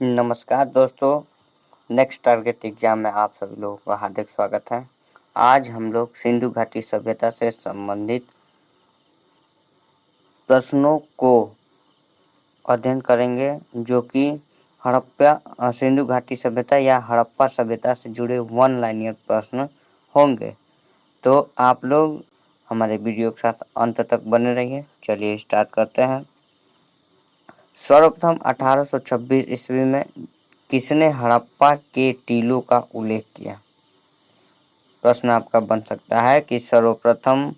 नमस्कार दोस्तों, next target exam में आप सभी लोगों का हार्दिक स्वागत है। आज हम लोग सिंधु घाटी सभ्यता से संबंधित प्रश्नों को अध्ययन करेंगे, जो कि सिंधु घाटी सभ्यता या हड़प्पा सभ्यता से जुड़े वन लाइनर प्रश्न होंगे। तो आप लोग हमारे वीडियो के साथ अंत तक बने रहिए। चलिए स्टार्ट करते हैं। सर्वप्रथम 1826 ईस्वी में किसने हड़प्पा के टीलों का उल्लेख किया? प्रश्न आपका बन सकता है कि सर्वप्रथम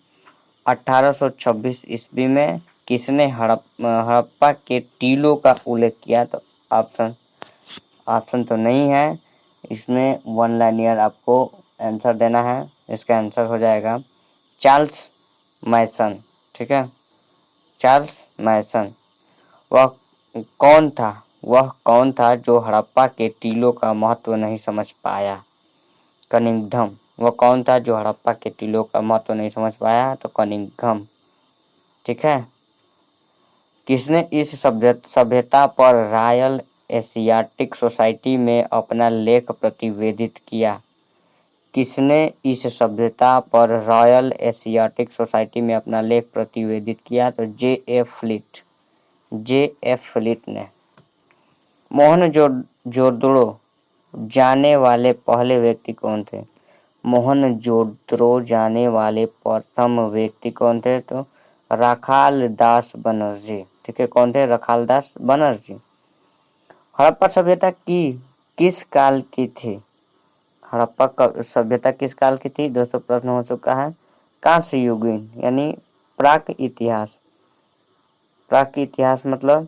1826 ईस्वी में किसने हड़प्पा के टीलों का उल्लेख किया? तो ऑप्शन तो नहीं है, इसमें वन लाइनियर आपको आंसर देना है। इसका आंसर हो जाएगा चार्ल्स मैसन। ठीक है, चार्ल्स मैसन। वह कौन था जो हड़प्पा के टीलों का महत्व नहीं समझ पाया? कनिंघम। वह कौन था जो हड़प्पा के टीलों का महत्व नहीं समझ पाया? तो कनिंघम। ठीक है। किसने इस सभ्यता पर रॉयल एशियाटिक सोसाइटी में अपना लेख प्रतिवेदित किया? किसने इस सभ्यता पर रॉयल एशियाटिक सोसाइटी में अपना लेख प्रतिवेदित किया? तो J.F. फ्लिट ने। मोहनजोदड़ो जाने वाले पहले व्यक्ति कौन थे? मोहनजोदड़ो जाने वाले प्रथम व्यक्ति कौन थे? तो राखालदास बनर्जी। ठीक है, कौन थे? राखालदास बनर्जी। हड़प्पा सभ्यता किस काल की थी? हड़प्पा सभ्यता किस काल की थी? दोस्तों प्रश्न हो चुका है कांस्य युगीन, यानी प्राक इतिहास। प्राक इतिहास मतलब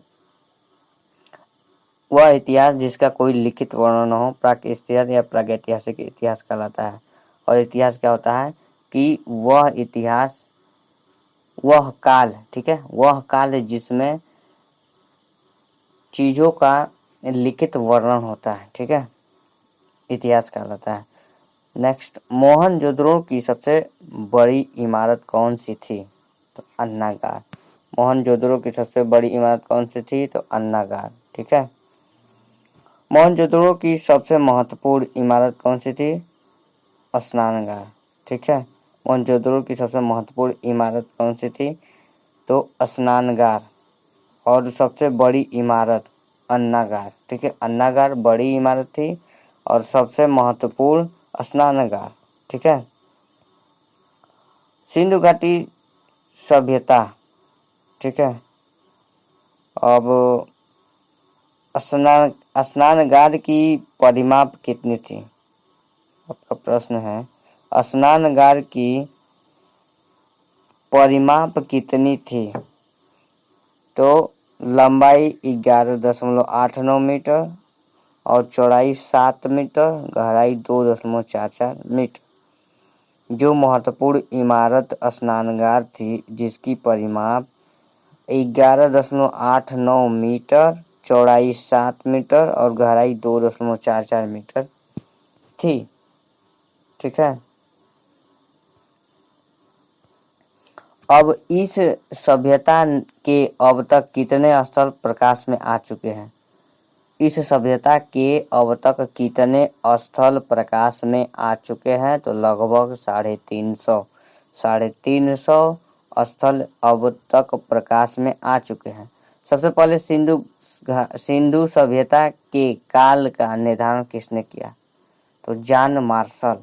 वह इतिहास जिसका कोई लिखित वर्णन न हो, प्राक इतिहास या प्रागैतिहासिक इतिहास कहलाता है। और इतिहास क्या होता है कि वह इतिहास, वह काल, ठीक है, वह काल जिसमें चीजों का लिखित वर्णन होता है। ठीक है, इतिहास कहलाता है। नेक्स्ट, मोहनजोदड़ो की सबसे बड़ी इमारत कौन सी थी? तो अन्नागार। मोहनजोदड़ो की सबसे बड़ी इमारत कौन सी थी? तो अन्नागार। ठीक है। मोहनजोदड़ो की सबसे महत्वपूर्ण इमारत कौन सी थी? स्नानगार। ठीक है, मोहनजोदड़ो की सबसे महत्वपूर्ण इमारत कौन सी थी? तो स्नानगार। और सबसे बड़ी इमारत अन्नागार। ठीक है, अन्नागार बड़ी इमारत थी और सबसे महत्वपूर्ण स्नानगार। ठीक है। सिंधु घाटी सभ्यता, ठीक है, अब स्नानगार की परिमाप कितनी थी? आपका प्रश्न है स्नानगार की परिमाप कितनी थी? तो लंबाई 11.89 मीटर और चौड़ाई 7 मीटर, गहराई 2.44 मीटर। जो महत्वपूर्ण इमारत स्नानगार थी जिसकी परिमाप 11.89 मीटर, चौड़ाई 7 मीटर और गहराई 2.44 मीटर थी। ठीक है। अब इस सभ्यता के अब तक कितने स्थल प्रकाश में आ चुके हैं? इस सभ्यता के अब तक कितने स्थल प्रकाश में आ चुके हैं? तो लगभग 350 स्थल अब तक प्रकाश में आ चुके हैं। सबसे पहले सिंधु सभ्यता के काल का निर्धारण किसने किया? तो जॉन मार्शल।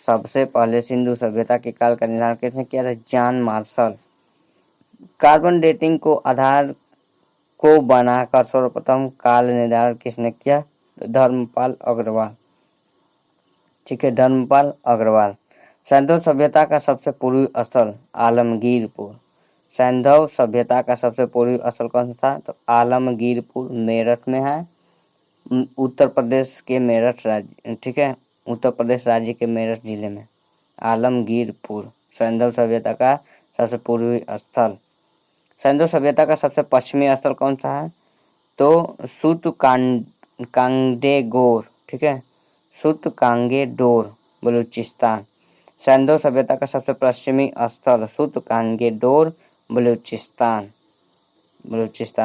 सबसे पहले सिंधु सभ्यता के काल का निर्धारण किसने किया था? John Marshall. कार्बन डेटिंग को आधार को बनाकर सर्वप्रथम काल निर्धारण किसने किया? धर्मपाल अग्रवाल। ठीक है, धर्मपाल अग्रवाल। सैंधव सभ्यता का सबसे पूर्वी स्थल आलमगीरपुर। सैंधव सभ्यता का सबसे पूर्वी स्थल कौन सा था? तो आलमगीरपुर मेरठ में है, उत्तर प्रदेश के मेरठ राज्य। ठीक है, उत्तर प्रदेश राज्य के मेरठ जिले में आलमगीरपुर सैंधव सभ्यता का सबसे पूर्वी स्थल। सैंधव सभ्यता का सबसे पश्चिमी स्थल कौन सा है? तो कांगडेगोर। ठीक है, कांगेडोर बलूचिस्तान। सैंधव सभ्यता का सबसे पश्चिमी स्थल कांगेडोर बलूचिस्तान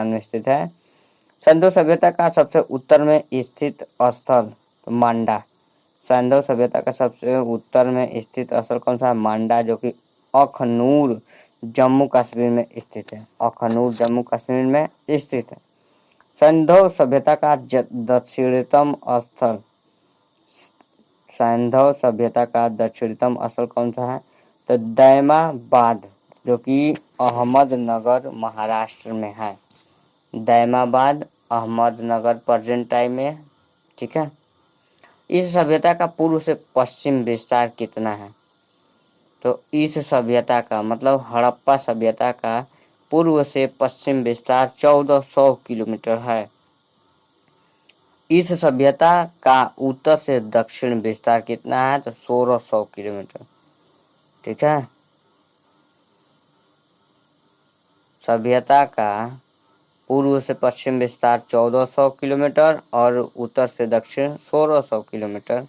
में स्थित है। सिंधु सभ्यता का सबसे उत्तर में स्थित स्थल मांडा। सिंधु सभ्यता का सबसे उत्तर में स्थित स्थल कौन सा है? मांडा, जो कि अखनूर जम्मू कश्मीर में स्थित है। अखनूर जम्मू कश्मीर में स्थित है। सिंधु सभ्यता का दक्षिणतम स्थल, सिंधु सभ्यता का दक्षिणतम स्थल कौन सा है? तो दैमाबाद, जो कि अहमदनगर महाराष्ट्र में है। दैमाबाद अहमदनगर प्रेजेंट टाइम में, ठीक है। इस सभ्यता का पूर्व से पश्चिम विस्तार कितना है? तो इस सभ्यता का मतलब हड़प्पा सभ्यता का पूर्व से पश्चिम विस्तार 1400 किलोमीटर है। इस सभ्यता का उत्तर से दक्षिण विस्तार कितना है? तो 1600 किलोमीटर, ठीक है। सभ्यता का पूर्व से पश्चिम विस्तार 1400 किलोमीटर और उत्तर से दक्षिण 1600 किलोमीटर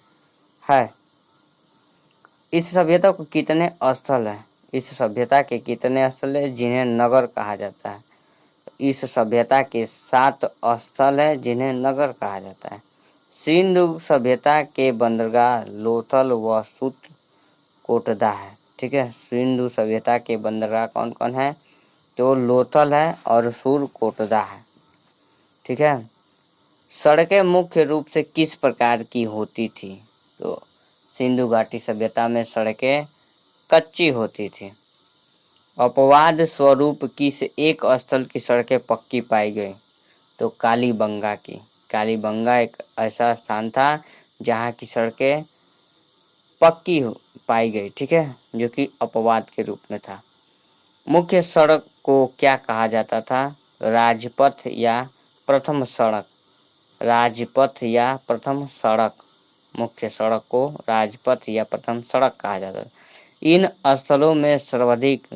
है। इस सभ्यता को कितने स्थल है? इस सभ्यता के कितने स्थल है जिन्हें नगर कहा जाता है? इस सभ्यता के 7 स्थल है जिन्हें नगर कहा जाता है। सिंधु सभ्यता के बंदरगाह लोथल व कोटदा है, ठीक है। सिंधु सभ्यता के बंदरगाह कौन कौन है? तो लोथल है और कोटदा है, ठीक है। सड़कें मुख्य रूप से किस प्रकार की होती थी? तो सिंधु घाटी सभ्यता में सड़कें कच्ची होती थी। अपवाद स्वरूप किस एक स्थल की सड़कें पक्की पाई गई? तो कालीबंगा की। कालीबंगा एक ऐसा स्थान था जहाँ की सड़कें पक्की पाई गई, ठीक है, जो कि अपवाद के रूप में था। मुख्य सड़क को क्या कहा जाता था? राजपथ या प्रथम सड़क। राजपथ या प्रथम सड़क। मुख्य सड़क को राजपथ या प्रथम सड़क कहा जाता है। इन स्थलों में सर्वाधिक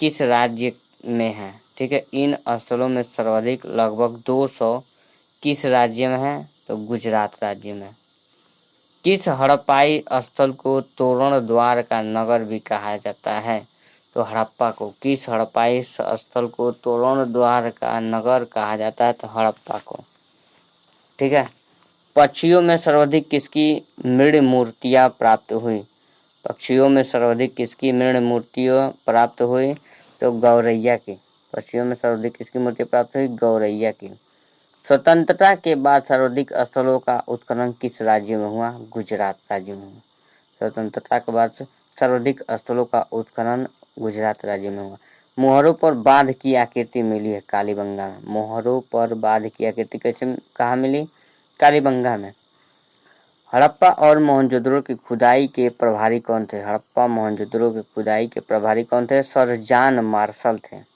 किस राज्य में है? ठीक है, इन स्थलों में सर्वाधिक लगभग 200 किस राज्य में है? तो गुजरात राज्य में। किस हड़प्पाई स्थल को तोरण द्वार का नगर भी कहा जाता है? तो हड़प्पा को किस हड़प्पाई स्थल को तोरण द्वार का नगर कहा जाता है? तो हड़प्पा को, ठीक है। पक्षियों में सर्वाधिक किसकी मृण मूर्तियां प्राप्त हुई? पक्षियों में सर्वाधिक किसकी मृण मूर्तियां प्राप्त हुई? तो गौरैया की। पक्षियों में सर्वाधिक किसकी मूर्ति प्राप्त हुई? गौरैया की। स्वतंत्रता के बाद सर्वाधिक स्थलों का उत्खनन किस राज्य में हुआ? गुजरात राज्य में हुआ। स्वतंत्रता के बाद सर्वाधिक स्थलों का उत्खनन गुजरात राज्य में हुआ। मोहरों पर बांध की आकृति मिली है कालीबंगा में। मोहरों पर बांध की आकृति कैसे कहाँ मिली? कालीबंगा में। हड़प्पा और मोहनजोदड़ो की खुदाई के प्रभारी कौन थे? हड़प्पा मोहनजोदड़ो की खुदाई के प्रभारी कौन थे? सर जॉन मार्शल थे।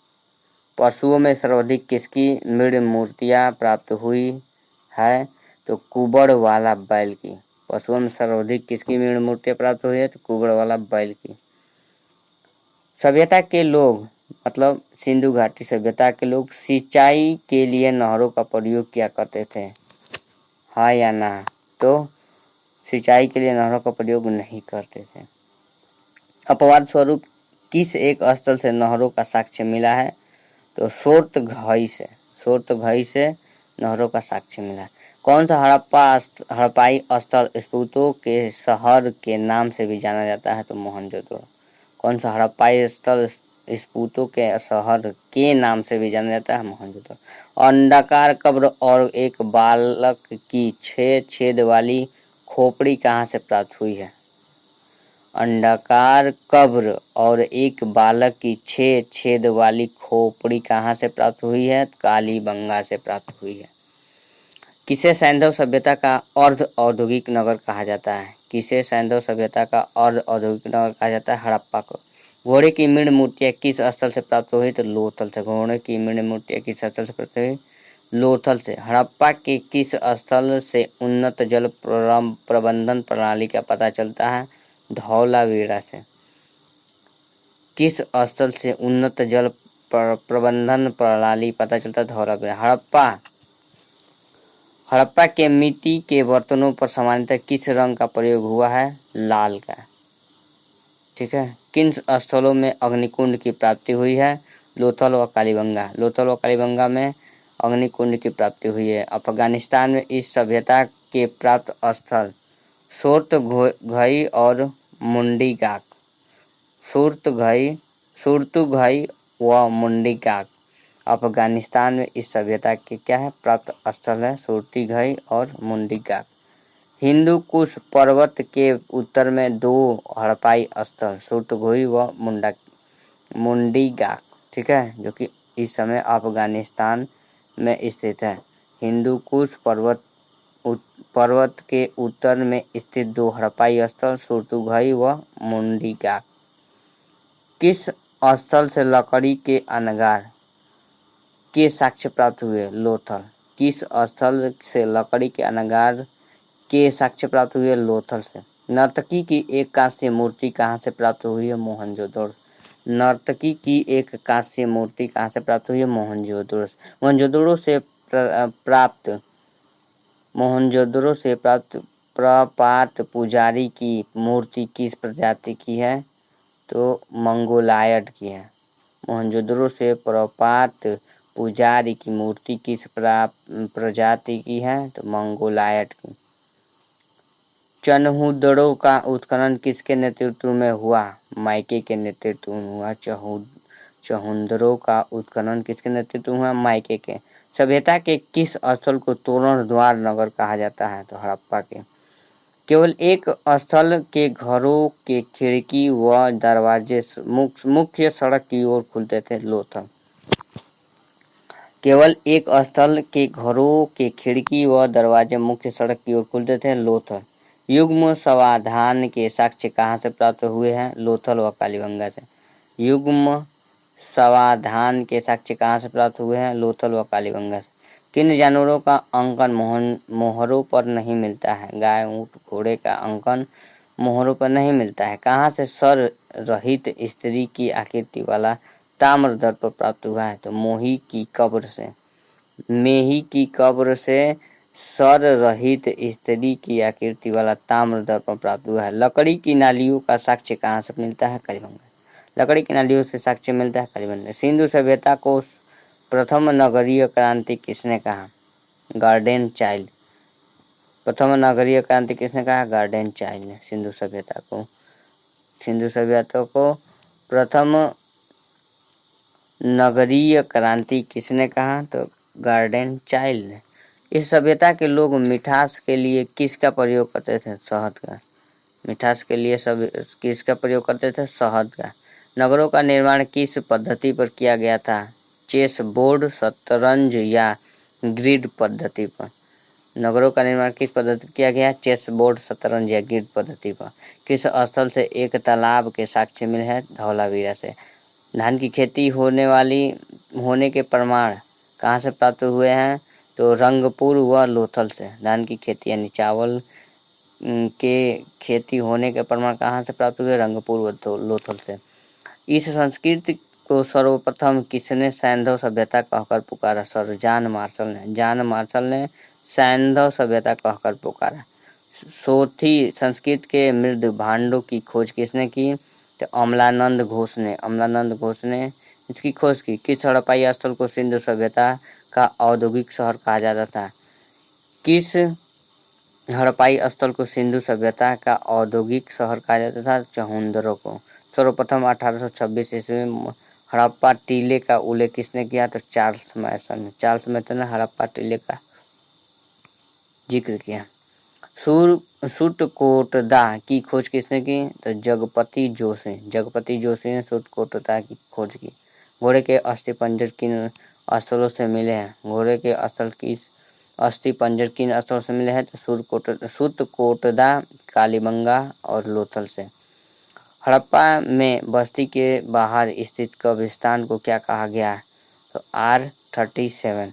पशुओं में सर्वाधिक किसकी मृण मूर्तियां प्राप्त हुई है? तो कुबड़ वाला बैल की। पशुओं में सर्वाधिक किसकी मृण मूर्तियां प्राप्त हुई है? तो कुबड़ वाला बैल की। सभ्यता के लोग मतलब सिंधु घाटी सभ्यता के लोग सिंचाई के लिए नहरों का प्रयोग किया करते थे, हाँ या ना? तो सिंचाई के लिए नहरों का प्रयोग नहीं करते थे। अपवाद स्वरूप किस एक स्थल से नहरों का साक्ष्य मिला है? तो सोर्तघई से नहरों का साक्ष्य मिला है। कौन सा हड़प्पाई स्थल स्पूतों के शहर के नाम से भी जाना जाता है? तो मोहनजोदड़ो। कौन सा हड़प्पाई स्थल स्पूतों के शहर के नाम से भी जाना जाता है? मोहनजोदड़ो। अंडाकार कब्र और एक बालक की 6 छेद वाली खोपड़ी कहाँ से प्राप्त हुई है? अंडाकार कब्र और एक बालक की 6 छेद वाली खोपड़ी कहाँ से प्राप्त हुई है? कालीबंगा से प्राप्त हुई है। किसे सैंधव सभ्यता का अर्ध औद्योगिक नगर कहा जाता है? किसे सैंधव सभ्यता का अर्ध औद्योगिक नगर कहा जाता है? हड़प्पा को। घोड़े की मृण मूर्तियां किस स्थल से प्राप्त हुई? तो लोथल से। घोड़े की मृण मूर्तियां किस स्थल से प्राप्त हुई? लोथल से। हड़प्पा के किस स्थल से उन्नत जल प्रबंधन प्रणाली का पता चलता है? धौलावीरा से। किस स्थल से उन्नत जल प्रबंधन प्रणाली पता चलता है? धौलावीरा। हड़प्पा के मिट्टी के बर्तनों पर सामान्यतः किस रंग का प्रयोग हुआ है? लाल का, ठीक है। किन स्थलों में अग्निकुंड की प्राप्ति हुई है? लोथल व कालीबंगा। लोथल व कालीबंगा में अग्निकुंड की प्राप्ति हुई है। अफगानिस्तान में इस सभ्यता के प्राप्त स्थल सुरतघई और मुंडीगाक। सुरतुघई व मुंडीगाक अफगानिस्तान में इस सभ्यता के क्या है प्राप्त स्थल है, सुरतीघई और मुंडीगाक। हिंदू कुश पर्वत के उत्तर में दो हड़प्पाई स्थल सुरतुघई व मुंडीगाक, ठीक है, जो कि इस समय अफगानिस्तान में स्थित है। हिंदू कुश पर्वत के उत्तर में स्थित दो हड़प्पाई स्थल सुरतुघई व मुंडीगाक। किस स्थल से लकड़ी के अनगार के साक्ष्य प्राप्त हुए, लोथल। किस स्थल से लकड़ी के अनगार के साक्ष्य प्राप्त हुए, लोथल से। नर्तकी की एक कांस्य मूर्ति कहाँ से प्राप्त हुई है, मोहनजोदड़ो। नर्तकी की एक कांस्य मूर्ति कहाँ से प्राप्त हुई है, मोहनजोदड़ो। मोहनजोदड़ो से प्राप्त प्रपात पुजारी की मूर्ति किस प्रजाति की है, तो मंगोलायड की है। मोहनजोदड़ो से प्रपात पुजारी की मूर्ति किस प्रजाति की है, तो मंगोलायड की। चन्हुदड़ो का उत्खनन किसके नेतृत्व में हुआ, माइके के नेतृत्व में हुआ। चहुंदड़ो का उत्खनन किसके नेतृत्व में हुआ, माइके के। सभ्यता के किस स्थल को तोरण द्वार नगर कहा जाता है, तो हड़प्पा के। केवल एक स्थल के घरों के खिड़की व दरवाजे मुख्य सड़क की ओर खुलते थे, लोथल। केवल एक स्थल के घरों के खिड़की व दरवाजे मुख्य सड़क की ओर खुलते थे, लोथल। युग्म समाधान के साक्ष्य कहाँ से प्राप्त हुए हैं, लोथल व कालीबंगा से। युग्म समाधान के साक्ष्य कहाँ से प्राप्त हुए हैं, लोथल व कालीबंगा से। किन जानवरों का अंकन मोहरों पर नहीं मिलता है, गाय ऊंट घोड़े का अंकन मोहरों पर नहीं मिलता है। कहाँ से सर रहित स्त्री की आकृति वाला ताम्र दर्पण प्राप्त हुआ है, तो मोही की कब्र से। मेही की कब्र से सर रहित स्त्री की आकृति वाला ताम्र दर्पण प्राप्त हुआ है। लकड़ी की नालियों का साक्ष्य कहाँ से मिलता है, कालीबंगा। लकड़ी की नालियों से साक्ष्य मिलता है, कालीबंगा। सिंधु सभ्यता को प्रथम नगरीय क्रांति किसने कहा, गार्डन चाइल्ड। प्रथम नगरीय क्रांति किसने कहा, गार्डन चाइल्ड ने सिंधु सभ्यता को प्रथम नगरीय क्रांति किसने कहा, तो गार्डन चाइल्ड ने। इस सभ्यता के लोग मिठास के लिए किसका प्रयोग करते थे, शहद का। मिठास के लिए सब किसका प्रयोग करते थे, शहद का। नगरों का निर्माण किस पद्धति पर किया गया था, चेस बोर्ड, शतरंज या ग्रिड पद्धति पर। नगरों का निर्माण किस पद्धति किया गया, चेस बोर्ड, शतरंज या ग्रिड पद्धति पर। किस स्थल से एक तालाब के साक्ष्य मिले हैं, धौलावीरा से। धान की खेती होने के प्रमाण कहाँ से प्राप्त हुए हैं, तो रंगपुर व लोथल से। धान की खेती यानी चावल के खेती होने के प्रमाण कहाँ से प्राप्त हुए, रंगपुर व लोथल से। इस संस्कृति को सर्वप्रथम किसने सैंधव सभ्यता कहकर पुकारा, सर जॉन मार्शल ने। जॉन मार्शल ने सैंधव सभ्यता कहकर पुकारा। सोथी संस्कृत के मृद भांडों की खोज किसने की, तो अमलानंद घोष ने। अमलानंद घोष ने इसकी खोज की। किस हड़प्पाई स्थल को सिंधु सभ्यता का औद्योगिक शहर कहा जाता था, किस हड़प्पाई स्थल को सिंधु सभ्यता का औद्योगिक शहर कहा जाता था, चहुंदड़ो को। सर्वप्रथम 1826 ईस्वी में हड़प्पा टीले का उल्लेख किसने किया, तो चार्ल्स मैसन ने। चार्ल्स मैसन ने हड़प्पा टीले का जिक्र किया। सुरकोटदा की खोज किसने की, तो जगपति जोशी। जगपति जोशी ने सुरकोटदा की खोज की। घोड़े के अस्थिपंजर किन स्थलों से मिले हैं, घोड़े के अस्थिपंजर किन स्थलों से मिले हैं, तो सुरकोटदा, कालीबंगा और लोथल से। हड़प्पा में बस्ती के बाहर स्थित कब्रिस्तान को क्या कहा गया, तो R37।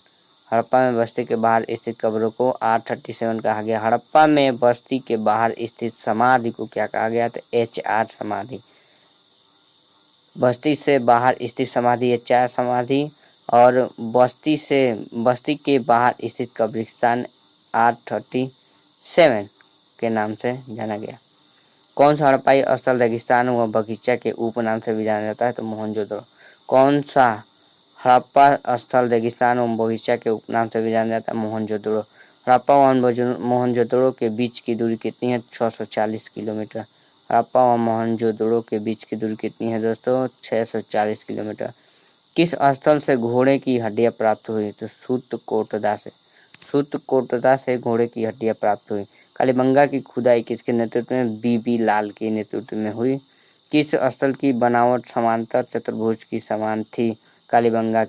हड़प्पा में बस्ती के बाहर स्थित कब्रों को R37 कहा गया। हड़प्पा में बस्ती के बाहर स्थित समाधि को क्या कहा गया, तो HR समाधि। बस्ती से बाहर स्थित समाधि HR समाधि और बस्ती के बाहर स्थित कब्रिस्तान R37 के नाम से जाना गया। कौन सा हड़प्पाई स्थल रेगिस्तान व बगीचा के उपनाम से भी जाना जाता है, तो मोहनजोदड़ो। कौन सा हड़प्पा स्थल रेगिस्तान एवं बगीचा के उपनाम से भी जाना जाता है। मोहनजोदड़ो, हड़प्पा व मोहनजोदड़ो के बीच की दूरी कितनी है? 640 किलोमीटर। हड़प्पा व मोहनजोदड़ो के बीच की दूरी कितनी है दोस्तों? 640 किलोमीटर। किस स्थल से घोड़े की हड्डियां प्राप्त हुई? तो सूत्रकोटदा से। सूत्रकोटदा से घोड़े की हड्डियां प्राप्त हुई। कालीबंगा की खुदाई किसके नेतृत्व में? बीबी लाल के नेतृत्व में हुई। किस स्थल की बनावट समांतर चतुर्भुज की समान थी? कालीबंगा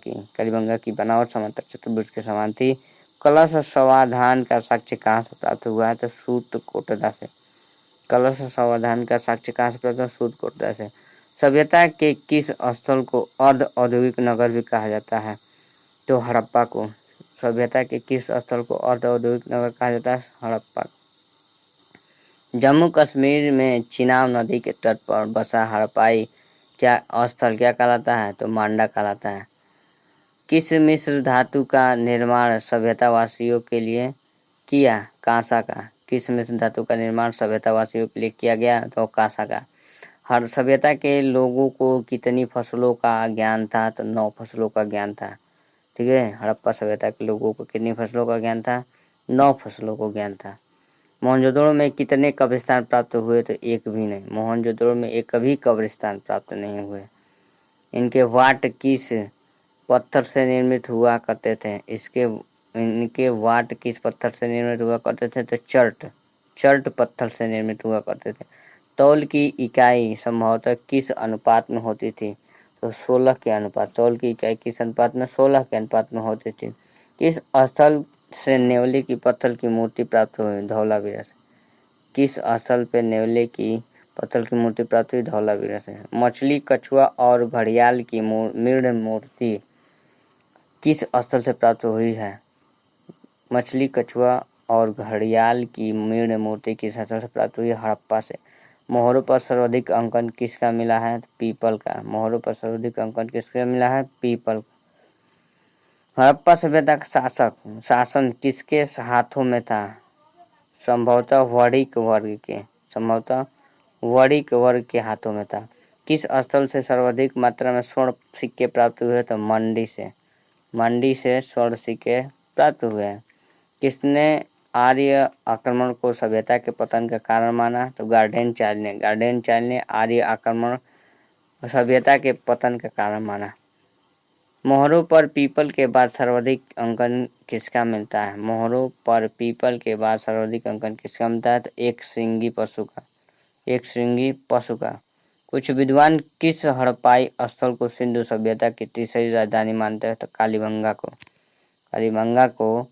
की बनावट समांतर चतुर्भुज के समान थी। कलश समाधान का साक्ष्य कहाँ से प्राप्त हुआ है? तो सूत्रकोटदा से। कलश समाधान का साक्ष्य कहाँ से प्राप्त हुआ? सूत्रकोटदा से। सभ्यता के किस स्थल को अर्ध औद्योगिक नगर भी कहा जाता है? तो हड़प्पा को। सभ्यता के किस स्थल को अर्ध औद्योगिक नगर कहा जाता है? हड़प्पा। जम्मू कश्मीर में चिनाब नदी के तट पर बसा हड़प्पाई क्या स्थल क्या कहलाता है? तो मांडा कहलाता है। किस मिश्र धातु का निर्माण सभ्यतावासियों के लिए किया? कांसा का। किस मिश्र धातु का निर्माण सभ्यतावासियों के लिए किया गया? तो कांसा का। हर सभ्यता के लोगों को कितनी फसलों का ज्ञान था? तो 9 फसलों का ज्ञान था। ठीक है, हड़प्पा सभ्यता के लोगों को कितनी फसलों का ज्ञान था? 9 फसलों को ज्ञान था। मोहनजोदड़ो में कितने कब्रिस्तान प्राप्त हुए? तो एक भी नहीं। मोहनजोदड़ो में एक कभी कब्रिस्तान प्राप्त नहीं हुए। इनके वाट किस पत्थर से निर्मित हुआ करते थे? इनके वाट किस पत्थर से निर्मित हुआ करते थे? तो चर्ट पत्थर से निर्मित हुआ करते थे। तौल की इकाई संभवतः किस अनुपात में होती थी? तो 16 के अनुपात। तौल की इकाई किस अनुपात में? 16 के अनुपात में होती थी। किस स्थल से नेवले की पत्थर की मूर्ति प्राप्त हुई? धौलावीरा से। किस स्थल पे नेवले की पत्थर की मूर्ति प्राप्त हुई? धौलावीरा से। मछली, कछुआ और घड़ियाल की मृण मूर्ति किस स्थल से प्राप्त हुई है? मछली, कछुआ और घड़ियाल की मृण मूर्ति किस स्थल से प्राप्त हुई है? हड़प्पा से। मोहरों पर सर्वाधिक अंकन किसका मिला है? पीपल का। मोहरों पर सर्वाधिक अंकन किसका मिला है? पीपल। हड़प्पा सभ्यता का शासन किसके हाथों में था? संभवतः वणिक वर्ग के हाथों में था। किस स्थल से सर्वाधिक मात्रा में स्वर्ण सिक्के प्राप्त हुए? तो मंडी से स्वर्ण सिक्के प्राप्त हुए हैं। किसने आर्य आक्रमण को सभ्यता के पतन का कारण माना? तो गार्डेन चार्ल ने आर्य आक्रमण सभ्यता के पतन का कारण माना। मोहरों पर पीपल के बाद सर्वाधिक अंकन किसका मिलता है? मोहरों पर पीपल के बाद सर्वाधिक अंकन किसका मिलता है? तो एक श्रृंगी पशु का। कुछ विद्वान किस हड़प्पाई स्थल को सिंधु सभ्यता की तीसरी राजधानी मानते हैं? तो कालीबंगा को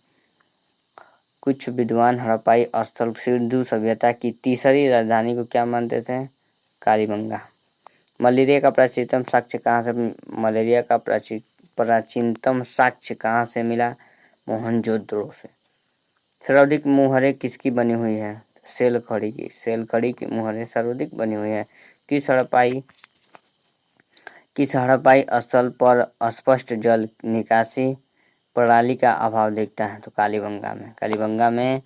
कुछ विद्वान हड़प्पाई स्थल सिंधु सभ्यता की तीसरी राजधानी को क्या मानते थे? कालीबंगा। मलेरिया का प्राचीनतम साक्ष्य कहाँ से मिला? मोहनजोदड़ो से। सर्वाधिक मुहरें किसकी बनी हुई है? सेलखड़ी की मुहरें सर्वाधिक बनी हुई है। किस हड़प्पाई स्थल पर स्पष्ट जल निकासी प्रणाली का अभाव दिखता है? तो कालीबंगा में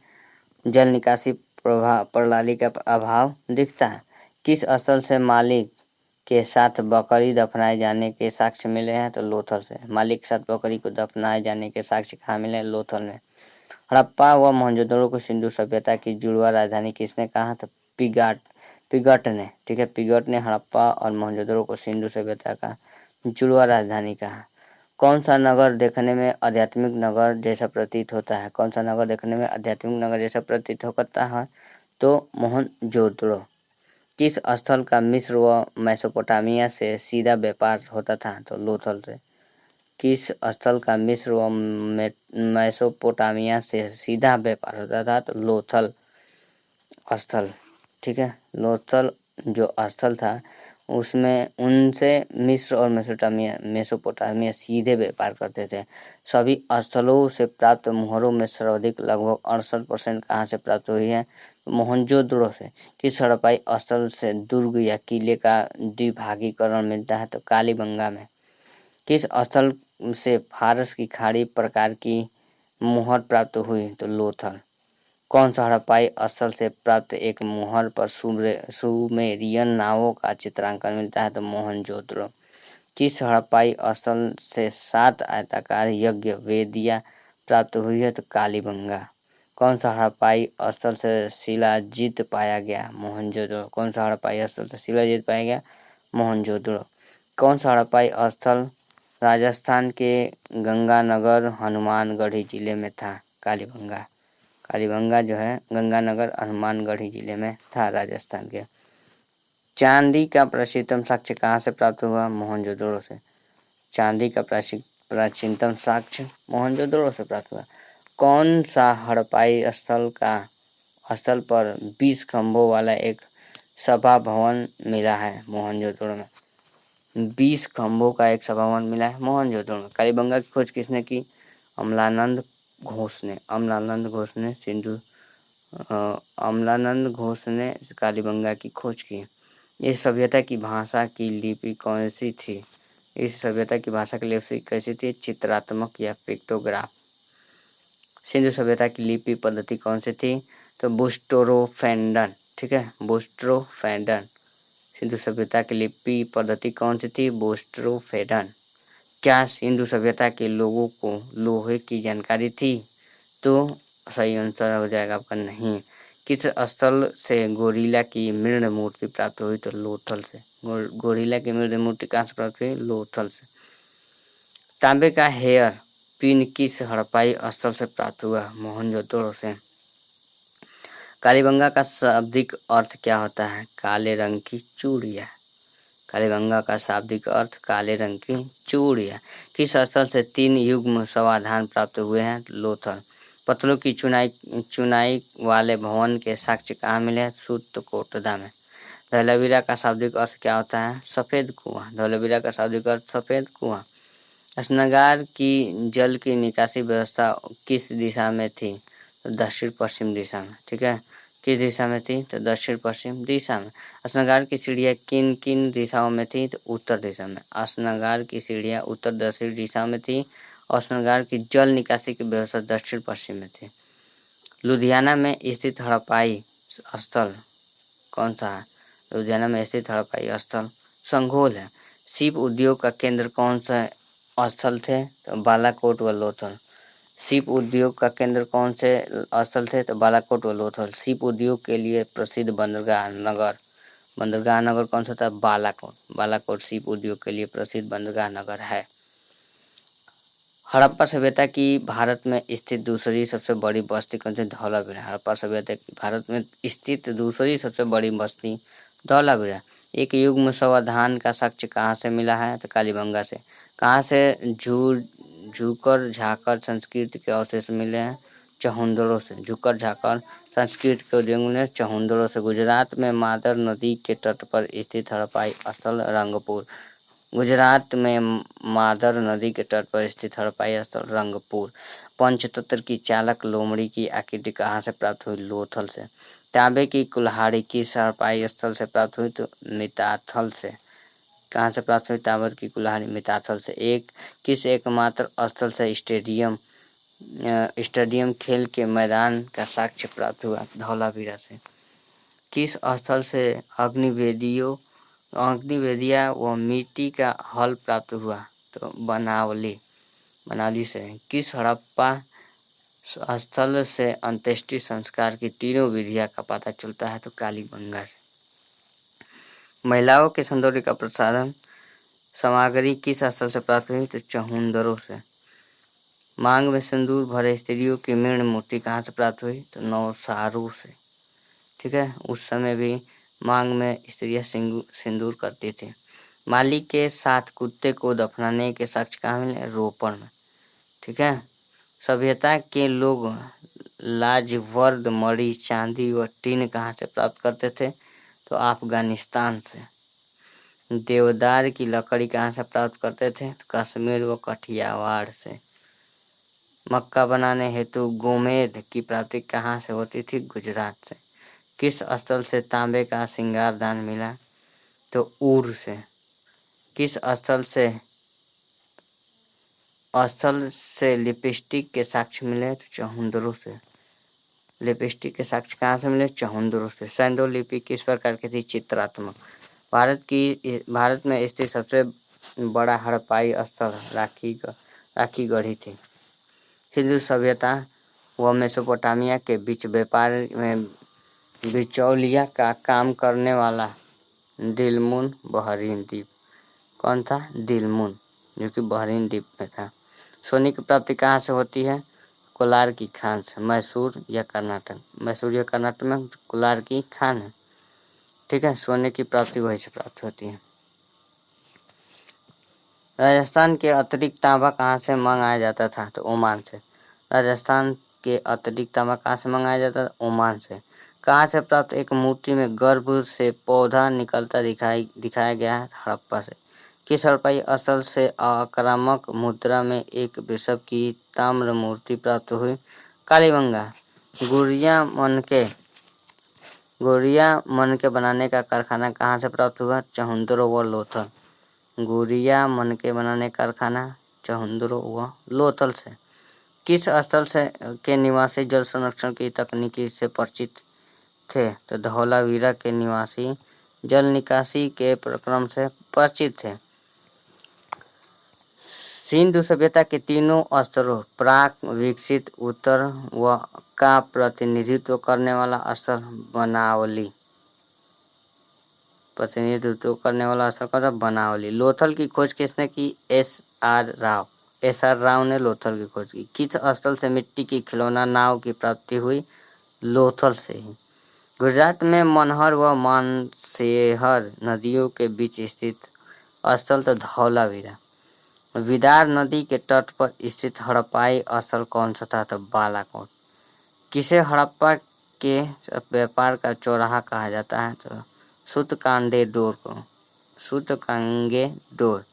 जल निकासी प्रणाली का अभाव दिखता है। किस स्थल से मालिक के साथ बकरी दफनाए जाने के साक्ष्य मिले हैं? तो लोथल से। मालिक के साथ बकरी को दफनाए जाने के साक्ष्य कहाँ मिले? लोथल में। हड़प्पा व मोहनजोदड़ो को सिंधु सभ्यता की जुड़वा राजधानी किसने कहा? तो पिगट ने। ठीक है, पिगट ने हड़प्पा और मोहनजोदड़ो को सिंधु सभ्यता का जुड़वा राजधानी कहा। कौन सा नगर देखने में आध्यात्मिक नगर जैसा प्रतीत होता है? कौन सा नगर देखने में आध्यात्मिक नगर जैसा प्रतीत होता है? तो मोहनजोदड़ो। किस स्थल का मिस्र व मेसोपोटामिया से सीधा व्यापार होता था? तो लोथल से। किस स्थल का मिस्र व मेसोपोटामिया से सीधा व्यापार होता था? तो लोथल स्थल। ठीक है, लोथल जो स्थल था उसमें उनसे मिस्र और मेसोपोटामिया सीधे व्यापार करते थे। सभी स्थलों से प्राप्त मोहरों में सर्वाधिक लगभग 68% कहाँ से प्राप्त हुई है? मोहनजोदड़ो से। किस हड़प्पाई स्थल से दुर्ग या किले का द्विभागीकरण मिलता है? तो कालीबंगा में। किस स्थल से फारस की खाड़ी प्रकार की मुहर प्राप्त हुई? तो लोथल। कौन सा हड़प्पाई स्थल से प्राप्त एक मुहर पर सुमेरियन नावों का चित्रांकन मिलता है? तो मोहनजोदड़ो। किस हड़प्पाई स्थल से 7 आयताकार यज्ञ वेदियां प्राप्त हुई है? तो कालीबंगा। कौन सा हड़प्पाई स्थल से शिलाजीत पाया गया? मोहनजोदड़ो। कौन सा हड़प्पाई स्थल से शिलाजीत पाया गया? मोहनजोदड़ो। कौन सा हड़प्पाई स्थल राजस्थान के गंगानगर हनुमानगढ़ी जिले में था? कालीबंगा। कालीबंगा जो है गंगानगर हनुमानगढ़ी जिले में था राजस्थान के। चांदी का प्राचीनतम साक्ष्य कहाँ से प्राप्त हुआ? मोहनजोदड़ो से। चांदी का प्राचीनतम साक्ष्य मोहनजोदड़ो से प्राप्त हुआ। कौन सा हड़प्पाई स्थल पर 20 खंभों वाला एक सभा भवन मिला है? मोहनजोदड़ो में 20 खंभों का एक सभा भवन मिला है मोहनजोदड़ो में। कालीबंगा की खोज किसने की? अमलानंद घोष ने। अमलानंद घोष ने कालीबंगा की खोज की। इस सभ्यता की भाषा की लिपि कौन सी थी? इस सभ्यता की भाषा की लिपि कैसी थी? चित्रात्मक या पिक्टोग्राफ। सिंधु सभ्यता की लिपि पद्धति कौन सी थी? तो बुस्टरोफेंडन। ठीक है, बुस्टरोफेंडन। सिंधु सभ्यता की लिपि पद्धति कौन सी थी? बुस्टरोफेंडन। क्या सिंधु सभ्यता के लोगों को लोहे की जानकारी थी? तो सही आंसर हो जाएगा आपका नहीं। किस स्थल से गोरिल्ला की मृण मूर्ति प्राप्त हुई? तो लोथल से। गोरिल्ला की मृण मूर्ति कहाँ से प्राप्त हुई? लोथल से। तांबे का हेयर पिन किस हड़प्पाई स्थल से प्राप्त हुआ? मोहनजोदड़ो से। कालीबंगा का शाब्दिक अर्थ क्या होता है? काले रंग की चूड़ियाँ। कालीबंगा का शाब्दिक अर्थ काले रंग की चूड़ियाँ। किस स्थल से 3 युग्म समाधान प्राप्त हुए हैं? लोथल। पत्थरों की चुनाई वाले भवन के साक्ष्य कहाँ मिले हैं? सूत्रकोटदा में। धौलावीरा का शाब्दिक अर्थ क्या होता है? सफेद कुआं। धौलावीरा का शाब्दिक अर्थ सफेद कुआं। स्नानगार की जल की निकासी व्यवस्था किस दिशा में थी? तो दक्षिण पश्चिम दिशा में। ठीक है, किस दिशा में थी? तो दक्षिण पश्चिम दिशा में। स्नानगार की सीढ़ियाँ किन किन दिशाओं में थी? तो उत्तर दिशा में। स्नानगार की सीढ़ियाँ उत्तर दक्षिण दिशा में थी और स्नानगार की जल निकासी की व्यवस्था दक्षिण पश्चिम में थी। लुधियाना में स्थित हड़प्पाई स्थल कौन सा है? लुधियाना में स्थित हड़प्पाई स्थल संघोल है। सीप उद्योग का केंद्र कौन सा स्थल थे? तो बालाकोट व लोथल। सीप उद्योग का केंद्र कौन से स्थल थे? तो बालाकोट व लोथल। सीप उद्योग के लिए प्रसिद्ध बंदरगाह नगर कौन सा था? बालाकोट। बालाकोट सीप उद्योग के लिए प्रसिद्ध बंदरगाह नगर है। हड़प्पा सभ्यता की भारत में स्थित दूसरी सबसे बड़ी बस्ती कौन सी? धौलावीरा। हड़प्पा सभ्यता की भारत में स्थित दूसरी सबसे बड़ी बस्ती धौलावीरा। एक युग्म समाधान का साक्ष्य कहाँ से मिला है? तो कालीबंगा से। कहाँ से झुकर झाकर संस्कृति के अवशेष मिले हैं? चहुंदड़ो से। झुकर झाकर संस्कृति के उद्योग मिले चहुंदड़ो से। गुजरात में मादर नदी के तट पर स्थित हड़प्पाई स्थल रंगपुर। गुजरात में मादर नदी के तट पर स्थित हड़प्पाई स्थल रंगपुर। पंचतंत्र की चालक लोमड़ी की आकृति कहाँ से प्राप्त हुई? लोथल से। तांबे की कुल्हाड़ी किस हड़प्पाई स्थल से प्राप्त हुई? तो मिताथल से। कहाँ से प्राप्त हुई तांबे की कुल्हाड़ी? मिताथल से। किस एकमात्र स्थल से स्टेडियम खेल के मैदान का साक्ष्य प्राप्त हुआ? धौलावीरा से। किस स्थल से अग्निवेदिया व मिट्टी का हल प्राप्त हुआ? तो बनावली से। किस हड़प्पा स्थल से अंत्येष्टि संस्कार की तीनों विधियां का पता चलता है? तो कालीबंगा से। महिलाओं के सौंदर्य का प्रसाधन सामग्री किस स्थल से प्राप्त हुई? तो चहुंदड़ो से। मांग में सिंदूर भरे स्त्रियों की मृण मूर्ति कहाँ से प्राप्त हुई? तो नौसारू से। ठीक है, उस समय भी मांग में स्त्रियां सिंदूर करती थी। मालिक के साथ कुत्ते को दफनाने के साक्ष्य कहाँ मिले? रोपड़ में। ठीक है, सभ्यता के लोग लाजवर्द मणि चांदी व टीन कहाँ से प्राप्त करते थे? तो अफगानिस्तान से। देवदार की लकड़ी कहाँ से प्राप्त करते थे? तो कश्मीर व कठियावाड़ से। मक्का बनाने हेतु गोमेद की प्राप्ति कहाँ से होती थी? गुजरात से। किस स्थल से तांबे का श्रृंगारदान मिला? तो ऊर से। किस स्थल से लिपस्टिक के साक्ष्य मिले? तो चहुंदड़ो से। लिपस्टिक के साक्ष्य कहाँ से मिले? चहुंदड़ो से। सैंडो लिपि किस प्रकार की थी? चित्रात्मक। भारत में स्थित सबसे बड़ा हड़प्पाई स्थल राखी गढ़ी थी। सिंधु सभ्यता व मेसोपोटामिया के बीच व्यापार में बिचौलिया का काम करने वाला दिलमुन बहरीन द्वीप, कौन था? दिलमुन, जो कि बहरीन द्वीप में था। सोने की प्राप्ति कहाँ से होती है? कोलार की खान से, मैसूर या कर्नाटक। मैसूर या कर्नाटक में कोलार की खान है, ठीक है। सोने की प्राप्ति वहीं से प्राप्त होती है। राजस्थान के अतिरिक्त तांबा कहाँ से मंगाया जाता था? तो ओमान से। राजस्थान के अतिरिक्त तांबा कहाँ से मंगाया जाता था? ओमान से। कहाँ से प्राप्त एक मूर्ति में गर्भ से पौधा निकलता दिखाया गया है? हड़प्पा से। किस हड़प्पाई स्थल से आक्रामक मुद्रा में एक वृषभ की ताम्र मूर्ति प्राप्त हुई? कालीबंगा। गुड़िया मनके बनाने का कारखाना कहाँ से प्राप्त हुआ? चहुंदरो व लोथल। गुड़िया मनके बनाने कारखाना चहुंदरो व लोथल से। किस स्थल से के निवासी जल संरक्षण की तकनीकी से परिचित थे? तो धौलावीरा के निवासी जल निकासी के प्रक्रम से परिचित थे। सिंधु सभ्यता के तीनों स्तरों प्राक, विकसित, उत्तर व का प्रतिनिधित्व करने वाला स्थल बनावली। प्रतिनिधित्व करने वाला स्थल कौन सा? बनावली। लोथल की खोज किसने की? एस.आर. राव ने लोथल की खोज की। किस स्थल से मिट्टी की खिलौना नाव की प्राप्ति हुई? लोथल से ही। गुजरात में मनहर व मानसेहर नदियों के बीच स्थित स्थल तो धौलावीरा। विदार नदी के तट पर स्थित हड़प्पाई स्थल कौन सा था? तो बालाकोट। किसे हड़प्पा के व्यापार का चौराहा कहा जाता है? तो सूतकांगे डोर।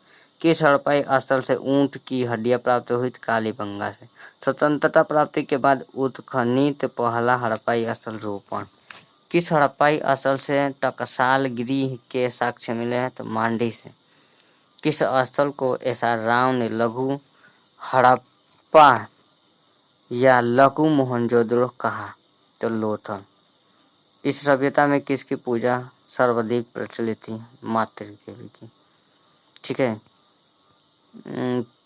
किस हड़प्पाई स्थल से ऊंट की हड्डियां प्राप्त हुई? कालीबंगा से। स्वतंत्रता प्राप्ति के बाद उत्खनित पहला हड़प्पाई स्थल रोपण। किस हड़प्पाई स्थल से टकसाल गिरी के साक्ष्य मिले हैं? तो मांडी से। किस स्थल को एस.आर. राव ने लघु हड़प्पा या लघु मोहनजोदड़ो कहा? तो लोथल। इस सभ्यता में किसकी पूजा सर्वाधिक प्रचलित थी? मातृ देवी की, ठीक है।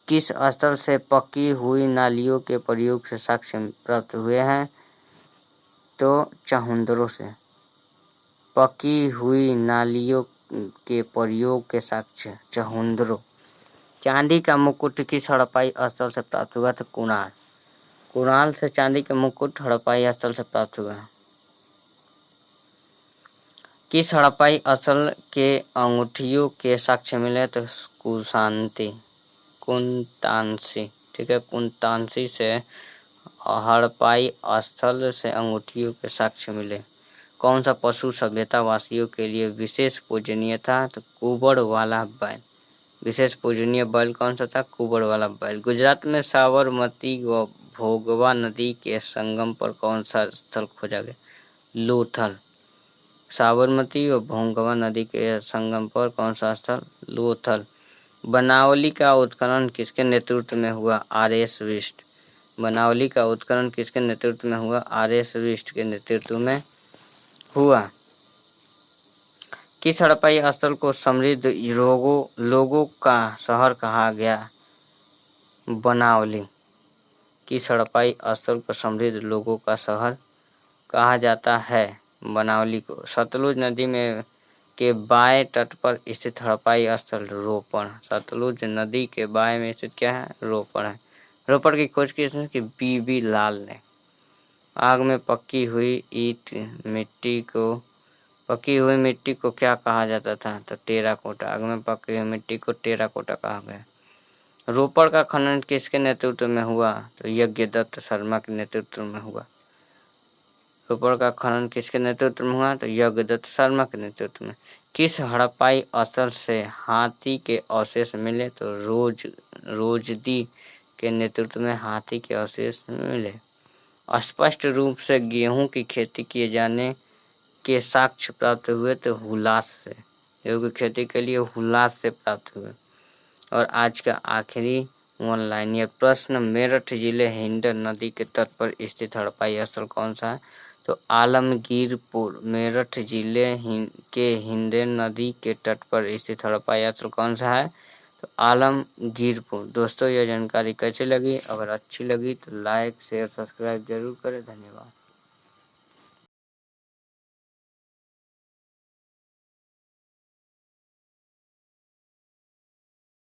किस स्थल से पकी हुई नालियों के प्रयोग से साक्ष्य प्राप्त हुए हैं? तो चहुंदरो से। पकी हुई नालियों के प्रयोग के साक्ष्य चहुंदरो। चांदी का मुकुट किस हड़प्पाई स्थल से प्राप्त हुआ? तो कुणाल से चांदी का मुकुट हड़प्पाई स्थल से प्राप्त हुआ। किस हड़प्पाई स्थल के अंगूठियों के साक्ष्य मिले? तो कुंतांसी, ठीक है। कुंतांसी से हड़प्पाई स्थल से अंगूठियों के साक्ष्य मिले। कौन सा पशु सभ्यता वासियों के लिए विशेष पूजनीय था? तो कुबड़ वाला बैल। विशेष पूजनीय बैल कौन सा था? कुबड़ वाला बैल। गुजरात में साबरमती व भोगवा नदी के संगम पर कौन सा स्थल खोजा गया? लोथल। साबरमती व भोगवा नदी के संगम पर कौन सा स्थल? लोथल। बनावली का उत्खनन किसके नेतृत्व में हुआ? आर.एस. बिष्ट। बनावली का उत्खनन किसके नेतृत्व में हुआ? आर.एस. बिष्ट के नेतृत्व में हुआ। किस हड़प्पाई स्थल को समृद्ध लोगों का शहर कहा गया? बनावली। किस हड़प्पाई स्थल को समृद्ध लोगों का शहर कहा जाता है? बनावली को। सतलुज नदी में के बाएं तट पर स्थित हड़प्पाई स्थल रोपण। सतलुज नदी के बाएं में स्थित क्या है? रोपण है। रोपण की खोज किसने की? बी.बी. लाल ने। आग में पकी हुई मिट्टी को क्या कहा जाता था? तो टेराकोटा। आग में पकी हुई मिट्टी को टेराकोटा कहा गया। रोपड़ का खनन किसके नेतृत्व में हुआ? तो यज्ञदत्त शर्मा के नेतृत्व में हुआ। रोपड़ का खनन किसके नेतृत्व में हुआ? तो यज्ञदत्त शर्मा के नेतृत्व में। किस हड़प्पाई स्थल से हाथी के अवशेष मिले? तो रोजदी के नेतृत्व में हाथी के अवशेष मिले। स्पष्ट रूप से गेहूं की खेती किए जाने के साक्ष्य प्राप्त हुए तो हुलास से। गेहूं की खेती के लिए हुलास से प्राप्त हुए। और आज का आखिरी वन लाइनर प्रश्न, मेरठ जिले हिंडन नदी के तट पर स्थित हड़प्पाई स्थल कौन सा है? तो आलमगीरपुर। मेरठ जिले के हिंडन नदी के तट पर स्थित हड़प्पाई स्थल कौन सा है? तो आलमगीरपुर। दोस्तों यह जानकारी कैसी लगी? अगर अच्छी लगी तो लाइक शेयर सब्सक्राइब जरूर करें। धन्यवाद।